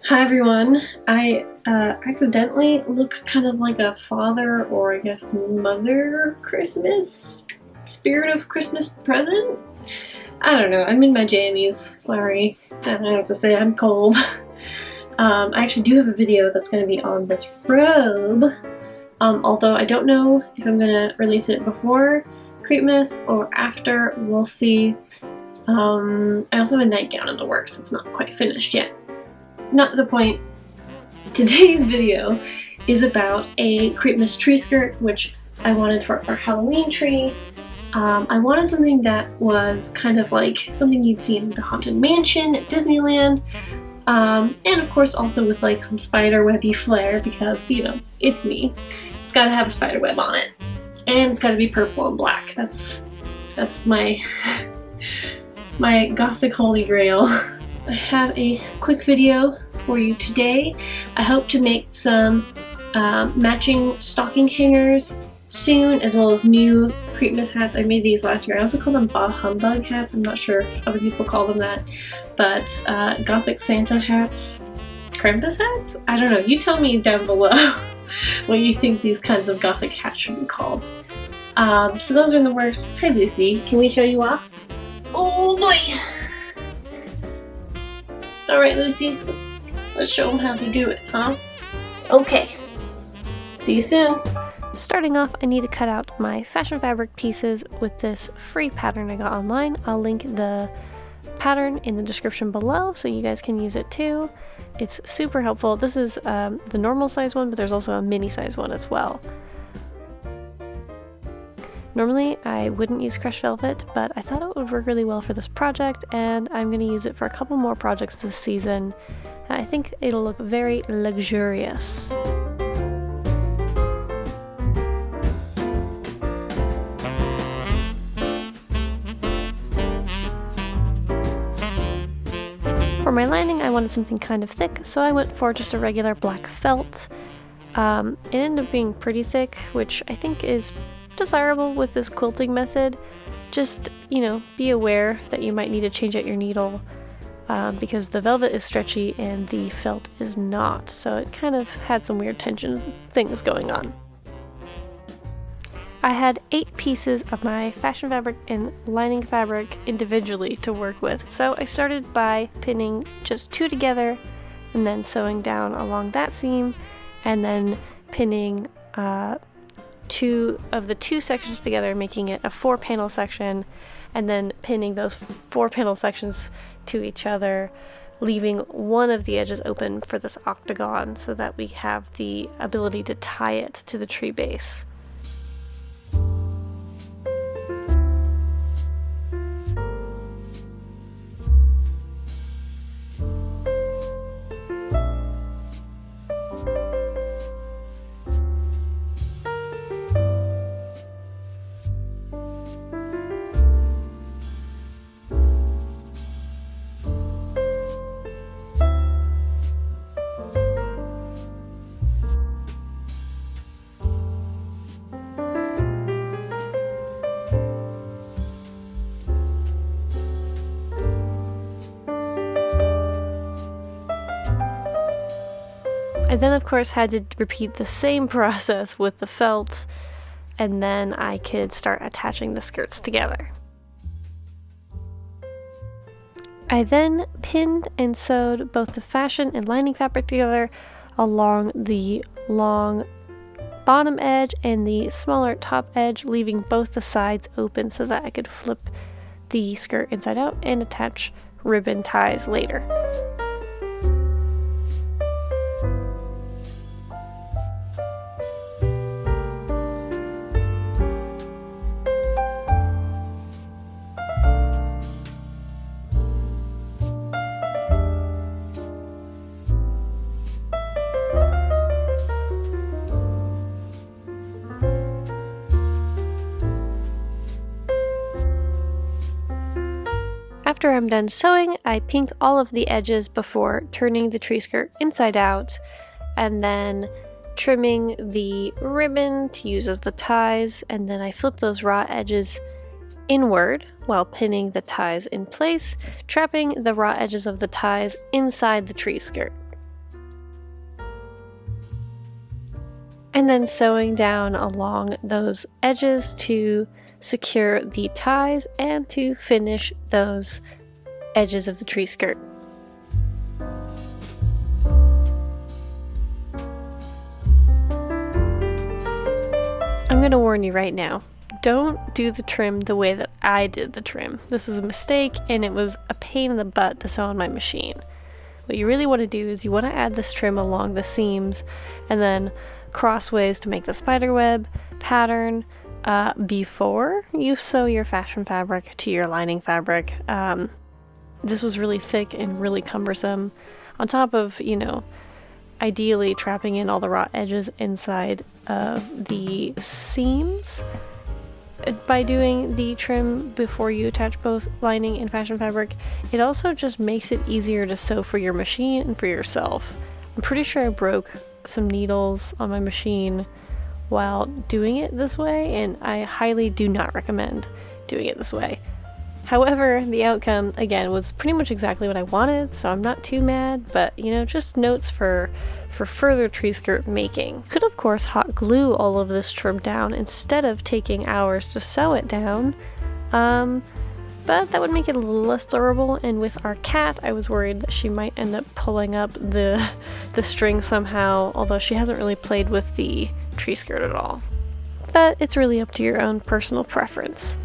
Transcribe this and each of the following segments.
Hi everyone. I accidentally look kind of like a father or I guess mother Christmas, spirit of Christmas present. I don't know, I'm in my jammies, sorry. I have to say I'm cold. I actually do have a video that's going to be on this robe, although I don't know if I'm going to release it before Creepmas or after, we'll see. I also have a nightgown in the works, it's not quite finished yet. Not the point. Today's video is about a Creepmas tree skirt, which I wanted for our Halloween tree. I wanted something that was kind of like something you'd see in the Haunted Mansion at Disneyland. And of course also with like some spiderwebby flair because, you know, it's me. It's gotta have a spiderweb on it. And it's gotta be purple and black. That's my, my Gothic holy grail. I have a quick video for you today. I hope to make some matching stocking hangers soon, as well as new Creepmas hats. I made these last year. I also call them Bah Humbug hats. I'm not sure if other people call them that. But Gothic Santa hats, Krampus hats? I don't know. You tell me down below what you think these kinds of Gothic hats should be called. So those are in the works. Hi Lucy, can we show you off? Oh boy! Alright Lucy, let's show them how to do it, huh? Okay. See you soon. Starting off, I need to cut out my fashion fabric pieces with this free pattern I got online. I'll link the pattern in the description below so you guys can use it too. It's super helpful. This is the normal size one, but there's also a mini size one as well. Normally I wouldn't use crushed velvet, but I thought it would work really well for this project, and I'm going to use it for a couple more projects this season. I think it'll look very luxurious. For my lining, I wanted something kind of thick, so I went for just a regular black felt. It ended up being pretty thick, which I think is desirable with this quilting method. Just, you know, be aware that you might need to change out your needle because the velvet is stretchy and the felt is not, so it kind of had some weird tension things going on. I had 8 pieces of my fashion fabric and lining fabric individually to work with, so I started by pinning just 2 together and then sewing down along that seam, and then pinning 2 of the 2 sections together, making it a 4-panel section, and then pinning those 4-panel sections to each other, leaving one of the edges open for this octagon so that we have the ability to tie it to the tree base. I then of course had to repeat the same process with the felt, and then I could start attaching the skirts together. I then pinned and sewed both the fashion and lining fabric together along the long bottom edge and the smaller top edge, leaving both the sides open so that I could flip the skirt inside out and attach ribbon ties later. After I'm done sewing, I pink all of the edges before turning the tree skirt inside out, and then trimming the ribbon to use as the ties, and then I flip those raw edges inward while pinning the ties in place, trapping the raw edges of the ties inside the tree skirt. and then sewing down along those edges to secure the ties and to finish those edges of the tree skirt. I'm going to warn you right now, don't do the trim the way that I did the trim. This is a mistake and it was a pain in the butt to sew on my machine. What you really want to do is you want to add this trim along the seams and then crossways to make the spiderweb pattern before you sew your fashion fabric to your lining fabric. This was really thick and really cumbersome. On top of, ideally trapping in all the raw edges inside of the seams. By doing the trim before you attach both lining and fashion fabric, it also just makes it easier to sew for your machine and for yourself. I'm pretty sure I broke some needles on my machine while doing it this way, and I highly do not recommend doing it this way. However, the outcome, again, was pretty much exactly what I wanted, so I'm not too mad, but, just notes for further tree skirt making. Could, of course, hot glue all of this trim down instead of taking hours to sew it down, but that would make it a little less durable, and with our cat, I was worried that she might end up pulling up the string somehow, although she hasn't really played with the tree skirt at all. But it's really up to your own personal preference.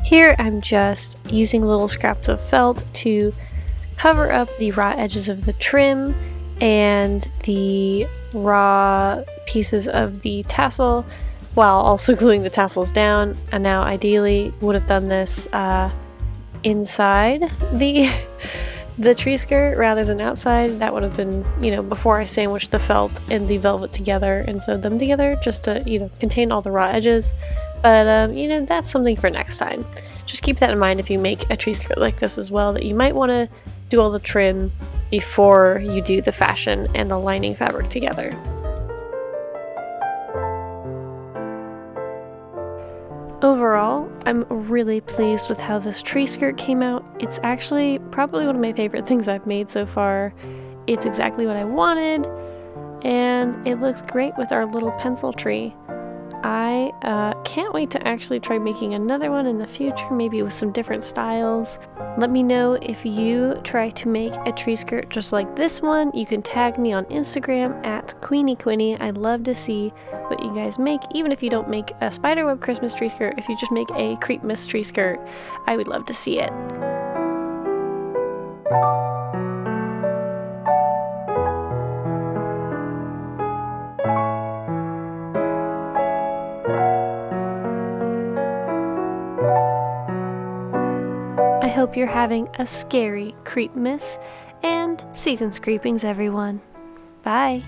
Here I'm just using little scraps of felt to cover up the raw edges of the trim and the raw pieces of the tassel while also gluing the tassels down. And now ideally would have done this inside the tree skirt rather than outside. That would have been, before I sandwiched the felt and the velvet together and sewed them together just to, contain all the raw edges. But, that's something for next time. Just keep that in mind if you make a tree skirt like this as well, that you might want to do all the trim before you do the fashion and the lining fabric together. Overall, I'm really pleased with how this tree skirt came out. It's actually probably one of my favorite things I've made so far. It's exactly what I wanted, and it looks great with our little pencil tree. I can't wait to actually try making another one in the future, maybe with some different styles. Let me know if you try to make a tree skirt just like this one. You can tag me on Instagram at QueenieQueenie. I'd love to see what you guys make, even if you don't make a spiderweb Christmas tree skirt. If you just make a Creepmas tree skirt, I would love to see it. I hope you're having a scary Creepmas and season's creepings, everyone. Bye!